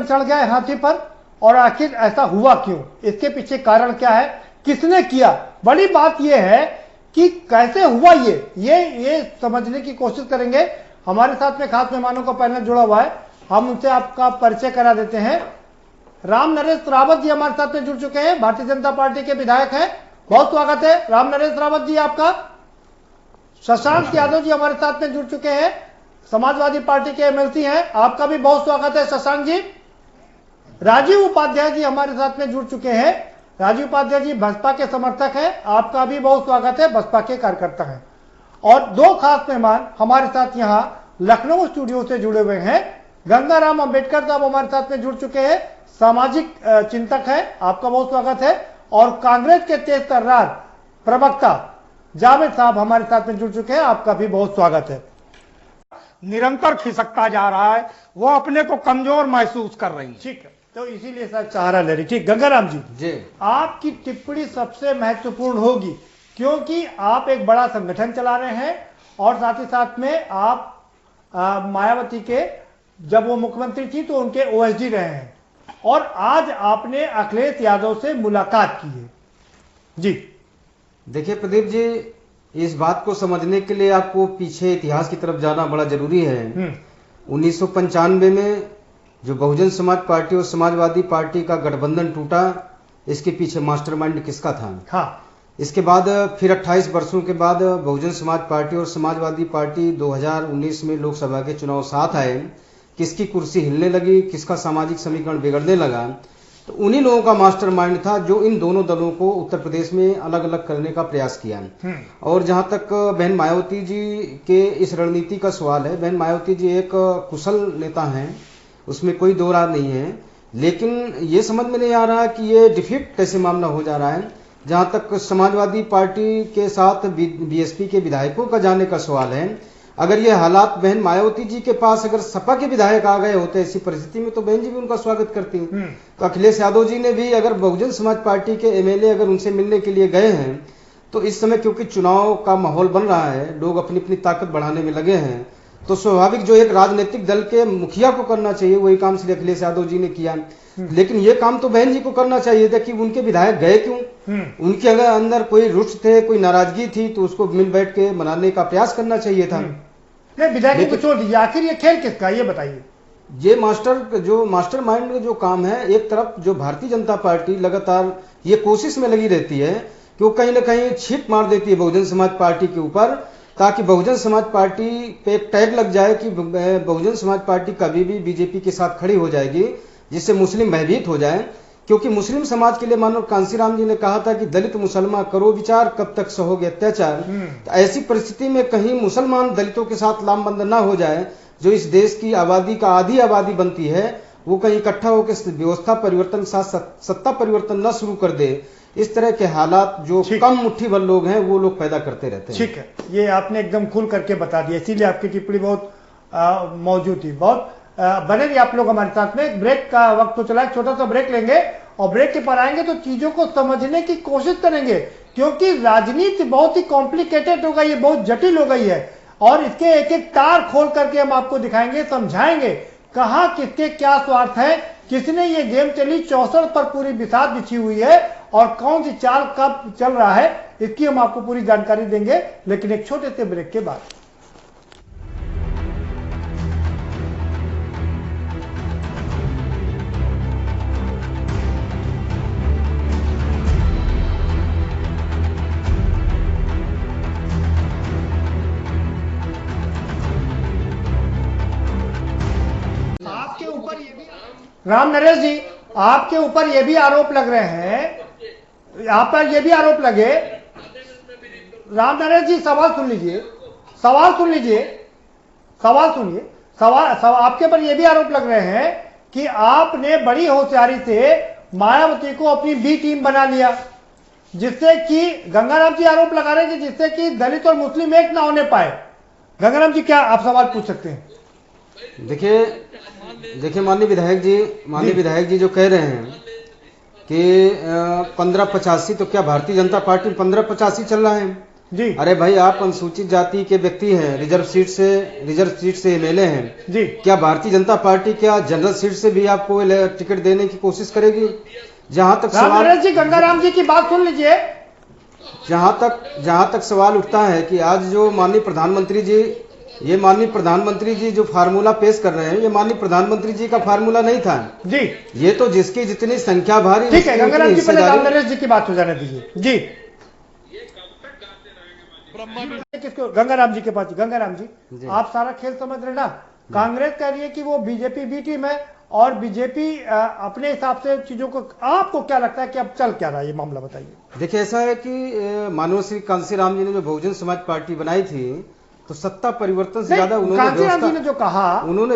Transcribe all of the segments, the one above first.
चढ़ गया है हाथी पर, और आखिर ऐसा हुआ क्यों, इसके पीछे कारण क्या है, किसने किया। बड़ी बात यह है कि कैसे हुआ ये समझने की कोशिश करेंगे। हमारे साथ में खास मेहमानों का पैनल जुड़ा हुआ है, हम उनसे आपका परिचय करा देते हैं। राम नरेश रावत जी हमारे साथ में जुड़ चुके हैं, भारतीय जनता पार्टी के विधायक हैं, बहुत स्वागत है राम नरेश रावत जी आपका। शशांक यादव जी हमारे साथ में जुड़ चुके हैं, समाजवादी पार्टी के एमएलसी हैं, आपका भी बहुत स्वागत है शशांक जी। राजीव उपाध्याय जी हमारे साथ में जुड़ चुके हैं, राजीव उपाध्याय जी बसपा के समर्थक हैं, आपका भी बहुत स्वागत है, बसपा के कार्यकर्ता हैं। और दो खास मेहमान हमारे साथ यहां लखनऊ स्टूडियो से जुड़े हुए हैं, गंगाराम अंबेडकर साहब हमारे साथ में जुड़ चुके हैं, सामाजिक चिंतक है, आपका बहुत स्वागत है। और कांग्रेस के तेज तर्रार प्रवक्ता जावेद साहब हमारे साथ में जुड़ चुके हैं, आपका भी बहुत स्वागत है। निरंतर खिसकता जा रहा है, वो अपने को कमजोर महसूस कर रही है। ठीक है, तो इसीलिए सर सहारा ले रही। ठीक, गंगाराम जी आपकी टिप्पणी सबसे महत्वपूर्ण होगी, क्योंकि आप एक बड़ा संगठन चला रहे हैं और साथ ही साथ में आप मायावती के, जब वो मुख्यमंत्री थी तो उनके ओएसडी रहे हैं, और आज आपने अखिलेश यादव से मुलाकात की है जी। देखिए प्रदीप जी, इस बात को समझने के लिए आपको पीछे इतिहास की तरफ जाना बड़ा जरूरी है। 1995 में जो बहुजन समाज पार्टी और समाजवादी पार्टी का गठबंधन टूटा, इसके पीछे मास्टरमाइंड किसका था? हाँ। इसके बाद फिर 28 वर्षों के बाद बहुजन समाज पार्टी और समाजवादी पार्टी 2019 में लोकसभा के चुनाव साथ आए, किसकी कुर्सी हिलने लगी, किसका सामाजिक समीकरण बिगड़ने लगा, तो उन्हीं लोगों का मास्टरमाइंड था जो इन दोनों दलों को उत्तर प्रदेश में अलग अलग करने का प्रयास किया। और जहां तक बहन मायावती जी के इस रणनीति का सवाल है, बहन मायावती जी एक कुशल नेता हैं, उसमें कोई दो राय नहीं है, लेकिन ये समझ में नहीं आ रहा कि ये डिफीट कैसे मामला हो जा रहा है। जहां तक समाजवादी पार्टी के साथ बीएसपी के विधायकों का जाने का सवाल है, अगर ये हालात बहन मायावती जी के पास अगर सपा के विधायक आ गए होते ऐसी परिस्थिति में, तो बहन जी भी उनका स्वागत करती। तो अखिलेश यादव जी ने भी अगर बहुजन समाज पार्टी के एमएलए अगर उनसे मिलने के लिए गए हैं, तो इस समय क्योंकि चुनाव का माहौल बन रहा है, लोग अपनी अपनी ताकत बढ़ाने में लगे हैं, तो स्वाभाविक जो एक राजनीतिक दल के मुखिया को करना चाहिए वही काम श्री अखिलेश यादव जी ने किया। लेकिन ये काम तो बहन जी को करना चाहिए था कि उनके विधायक गए क्यों, उनके अगर अंदर कोई रुष्ट थे, कोई नाराजगी थी, तो उसको मिल बैठ के मनाने का प्रयास करना चाहिए था। नहीं, विधायक को छोड़ दीजिए, आखिर ये खेल किसका, ये बताइए। ये मास्टरमाइंड जो काम है, एक तरफ जो भारतीय जनता पार्टी लगातार ये कोशिश में लगी रहती है कि वो कहीं ना कहीं छिप मार देती है बहुजन समाज पार्टी के ऊपर, ताकि बहुजन समाज पार्टी पे एक टैग लग जाए कि बहुजन समाज पार्टी कभी भी बीजेपी के साथ खड़ी हो जाएगी, जिससे मुस्लिम भयभीत हो जाए। क्योंकि मुस्लिम समाज के लिए मानो कांसीराम जी ने कहा था कि दलित मुसलमान करो विचार, कब तक सहोगे अत्याचार। तो ऐसी परिस्थिति में कहीं मुसलमान दलितों के साथ लामबंद ना हो जाए, जो इस देश की आबादी का आधी आबादी बनती है, वो कहीं इकट्ठा होकर व्यवस्था परिवर्तन के साथ सत्ता परिवर्तन न शुरू कर दे। इस तरह के हालात जो कम मुट्ठी भर लोग हैं वो लोग पैदा करते रहते हैं। ठीक है, ये आपने एकदम खुल करके बता दिया, इसीलिए आपकी टिप्पणी बहुत मौजूद थी। बहुत बने रहिए आप लोग हमारे साथ में। ब्रेक का वक्त तो चला है, छोटा सा ब्रेक लेंगे और ब्रेक के पर आएंगे तो चीजों को समझने की कोशिश करेंगे, क्योंकि राजनीति बहुत ही कॉम्प्लिकेटेड हो गई है, बहुत जटिल हो गई है, और इसके एक एक तार खोल करके हम आपको दिखाएंगे, समझाएंगे कहां किसके क्या स्वार्थ है, किसने ये गेम चली 64 पर पूरी बिसात बिछी हुई है, और कौन सी चाल कब चल रहा है, इसकी हम आपको पूरी जानकारी देंगे, लेकिन एक छोटे से ब्रेक के बाद। राम नरेश जी, आपके ऊपर ये भी आरोप लग रहे हैं, आप पर ये भी आरोप लगे। राम नरेश जी सवाल सुन लीजिए, सवाल सुनिए। आपके ऊपर ये भी आरोप लग रहे हैं कि आपने बड़ी होशियारी से मायावती को अपनी बी टीम बना लिया, जिससे कि गंगाराम जी आरोप लगा रहे हैं कि जिससे कि दलित और मुस्लिम एक ना होने पाए। गंगाराम जी, क्या आप सवाल पूछ सकते हैं? देखिए माननीय विधायक जी जो कह रहे हैं कि 1585, तो क्या भारतीय जनता पार्टी 1585 चल रहा है? जी। अरे भाई, आप अनुसूचित जाति के व्यक्ति हैं, रिजर्व सीट से एमएलए हैं जी। क्या भारतीय जनता पार्टी क्या जनरल सीट से भी आपको टिकट देने की कोशिश करेगी? जहां तक सवाल जी, गंगाराम जी की बात सुन लीजिए। जहां तक सवाल उठता है कि आज जो माननीय प्रधानमंत्री जी जो फार्मूला पेश कर रहे हैं, ये माननीय प्रधानमंत्री जी का फार्मूला नहीं था जी। ये तो जिसकी जितनी संख्या भारी, ठीक है गंगाराम जी, पहले राम नरेश जी की बात हो जाने दीजिए जी। किसको? गंगाराम जी के पास। गंगाराम जी, आप सारा खेल समझ रहे ना? कांग्रेस कह रही है कि वो बीजेपी बी टीम है और बीजेपी अपने हिसाब से चीजों को, आपको क्या लगता है कि अब चल क्या रहा है ये मामला, बताइए। देखिए, ऐसा है कि माननीय श्री कांसीराम जी ने जो बहुजन समाज पार्टी बनाई थी, तो सत्ता परिवर्तन से ज्यादा उन्होंने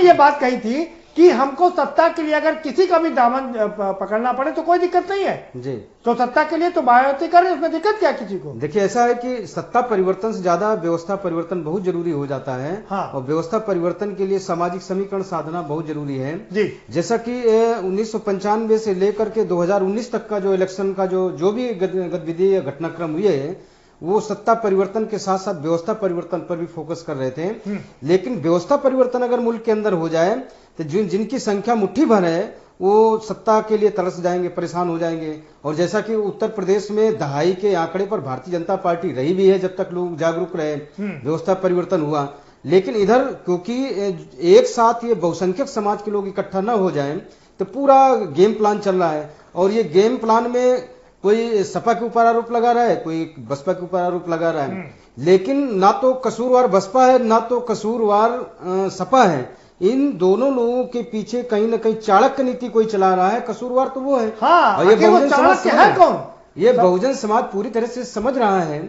ये बात कही थी कि हमको सत्ता के लिए अगर किसी का भी दामन पकड़ना पड़े तो कोई दिक्कत नहीं है जी। तो सत्ता के लिए तो मायावती करें, उसमें दिक्कत क्या किसी को? देखिए, ऐसा है कि सत्ता परिवर्तन से ज्यादा व्यवस्था परिवर्तन बहुत जरूरी हो जाता है। हाँ। और व्यवस्था परिवर्तन के लिए सामाजिक समीकरण साधना बहुत जरूरी है जी। जैसा कि 1995 से लेकर के 2019 तक का जो इलेक्शन का जो भी गतिविधि या घटनाक्रम हुए है, वो सत्ता परिवर्तन के साथ साथ व्यवस्था परिवर्तन पर भी फोकस कर रहे थे। लेकिन व्यवस्था परिवर्तन अगर मुल्क के अंदर हो जाए तो जिनकी संख्या मुट्ठी भर है वो सत्ता के लिए तरस जाएंगे, परेशान हो जाएंगे। और जैसा कि उत्तर प्रदेश में दहाई के आंकड़े पर भारतीय जनता पार्टी रही भी है जब तक लोग जागरूक रहे, व्यवस्था परिवर्तन हुआ। लेकिन इधर क्योंकि एक साथ ये बहुसंख्यक समाज के लोग इकट्ठा न हो जाए तो पूरा गेम प्लान चल रहा है। और ये गेम प्लान में कोई सपा के ऊपर आरोप लगा रहा है, कोई बसपा के ऊपर आरोप लगा रहा है। लेकिन ना तो कसूरवार बसपा है ना तो कसूरवार सपा है। इन दोनों लोगों के पीछे कहीं ना कहीं चाणक्य नीति कोई चला रहा है, कसूरवार तो वो है। हाँ, और ये बहुजन समाज है कौन? ये बहुजन समाज पूरी तरह से समझ रहा है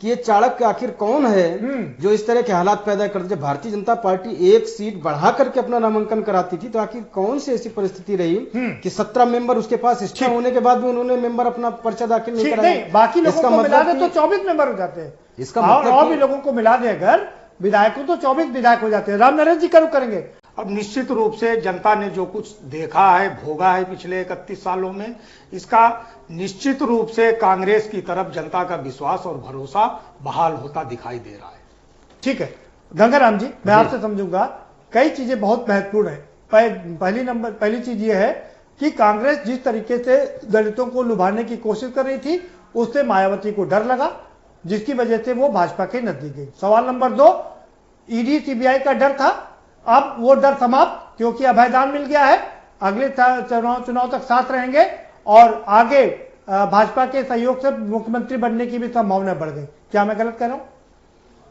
कि ये चाणक्य आखिर कौन है जो इस तरह के हालात पैदा करते। जब भारतीय जनता पार्टी एक सीट बढ़ा करके अपना नामांकन कराती थी तो आखिर कौन सी ऐसी परिस्थिति रही कि 17 मेंबर उसके पास इच्छा होने के बाद भी उन्होंने मेंबर अपना पर्चा दाखिल नहीं कराया। बाकी लोगों को मिला दे तो 24 मेंबर हो जाते हैं। इसका मतलब और भी लोगों को मिला दे अगर विधायकों तो 24 विधायक हो जाते हैं। राम नरेश जी करेंगे। अब निश्चित रूप से जनता ने जो कुछ देखा है, भोगा है पिछले 31 सालों में, इसका निश्चित रूप से कांग्रेस की तरफ जनता का विश्वास और भरोसा बहाल होता दिखाई दे रहा है। ठीक है गंगाराम जी, मैं आपसे समझूंगा कई चीजें बहुत महत्वपूर्ण है। पहली चीज ये है कि कांग्रेस जिस तरीके से दलितों को लुभाने की कोशिश कर रही थी उससे मायावती को डर लगा, जिसकी वजह से वो भाजपा के नजदीक गई। सवाल नंबर 2, ईडी सीबीआई का डर था, अब वो डर समाप्त क्योंकि अभयदान मिल गया है। अगले चुनाव तक साथ रहेंगे और आगे भाजपा के सहयोग से मुख्यमंत्री बनने की भी संभावना बढ़ गई। क्या मैं गलत कह रहा हूं?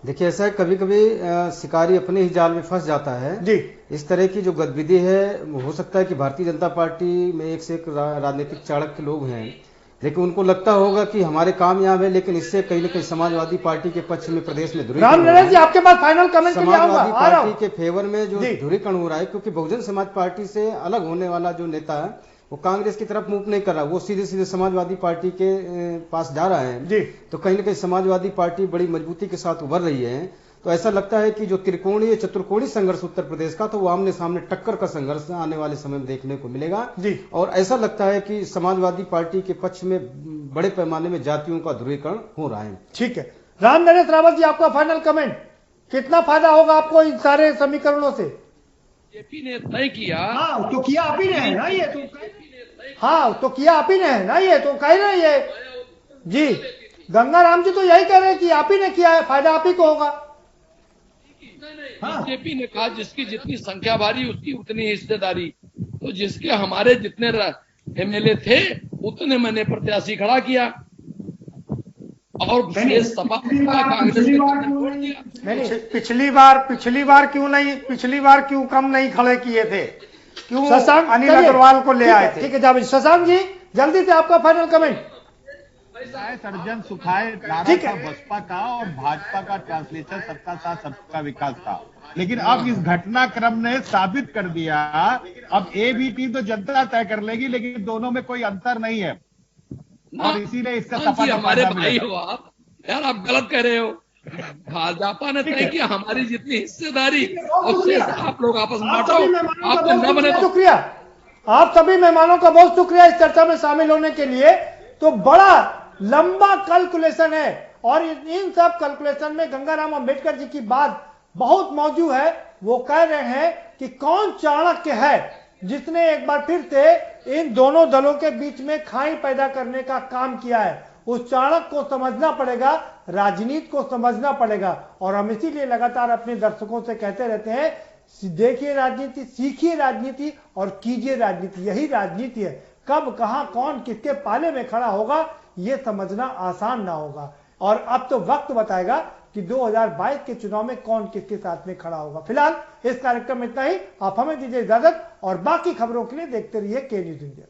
देखिए, ऐसा है कभी कभी शिकारी अपने ही जाल में फंस जाता है जी। इस तरह की जो गतिविधि है, हो सकता है कि भारतीय जनता पार्टी में एक से एक राजनीतिक चाणक्य लोग हैं, लेकिन उनको लगता होगा कि हमारे कामयाब है, लेकिन इससे कहीं ना कहीं समाजवादी पार्टी के पक्ष में प्रदेश में राम नरेश जी आपके पास फाइनल कमेंट समाजवादी पार्टी के फेवर में जो ध्रुवीकरण हो रहा है, क्योंकि बहुजन समाज पार्टी से अलग होने वाला जो नेता है वो कांग्रेस की तरफ मूव नहीं कर रहा, वो सीधे सीधे समाजवादी पार्टी के पास जा रहा है जी। तो कहीं ना कहीं समाजवादी पार्टी बड़ी मजबूती के साथ उभर रही है। तो ऐसा लगता है कि जो त्रिकोणीय चतुर्कोणीय संघर्ष उत्तर प्रदेश का, तो वो आमने सामने टक्कर का संघर्ष आने वाले समय में देखने को मिलेगा जी। और ऐसा लगता है कि समाजवादी पार्टी के पक्ष में बड़े पैमाने में जातियों का ध्रुवीकरण हो रहा है। ठीक है राम नरेश रावत जी, आपका फाइनल कमेंट, कितना फायदा होगा आपको इन सारे समीकरणों से? बीजेपी ने तय किया। हाँ तो किया आप ही ने है ना ये तो। हाँ तो किया आप ही ने है ना ये तो कह रहे ये जी। गंगाराम जी तो यही कह रहे हैं कि आप ही ने किया है, फायदा आप ही को होगा। बीजेपी ने कहा जिसकी जितनी संख्या भारी उसकी उतनी हिस्सेदारी, तो जिसके हमारे जितने एमएलए थे उतने मैंने प्रत्याशी खड़ा किया और सपा कांग्रेस ने छोड़ दिया। पिछली बार क्यों कम नहीं खड़े किए थे? क्यों शशांक अनिल अग्रवाल को ले आए थे? ठीक है जावेद। शशांक जी जल्दी से आपका फाइनल कमेंट। सर्जन सुखाए नारा था बसपा का और भाजपा का ट्रांसलेशन सबका साथ सबका विकास था, लेकिन अब इस घटनाक्रम ने साबित कर दिया अब ए बी टीम तो जनता तय कर लेगी, लेकिन दोनों में कोई अंतर नहीं है और इसीलिए इसका सपा हमारे भाई हो आप यार, आप गलत कह रहे हो। भाजपा ने तय किया हमारी जितनी हिस्सेदारी उससे आप लोग आपस में बांटो, आपको न बने। शुक्रिया आप सभी मेहमानों का, बहुत शुक्रिया इस चर्चा में शामिल होने के लिए। तो बड़ा लंबा कैलकुलेशन है और इन सब कैलकुलेशन में गंगाराम अंबेडकर जी की बात बहुत मौजूद है। वो कह रहे हैं कि कौन चाणक्य है जिसने एक बार फिर से इन दोनों दलों के बीच में खाई पैदा करने का काम किया है। उस चाणक्य को समझना पड़ेगा, राजनीति को समझना पड़ेगा। और हम इसीलिए लगातार अपने दर्शकों से कहते रहते हैं, देखिए राजनीति, सीखिए राजनीति और कीजिए राजनीति। यही राजनीति है। कब कहां कौन किसके पाले में खड़ा होगा यह समझना आसान ना होगा। और अब तो वक्त बताएगा कि 2022 के चुनाव में कौन किसके साथ में खड़ा होगा। फिलहाल इस कार्यक्रम में इतना ही। आप हमें दीजिए इजाजत और बाकी खबरों के लिए देखते रहिए के न्यूज इंडिया।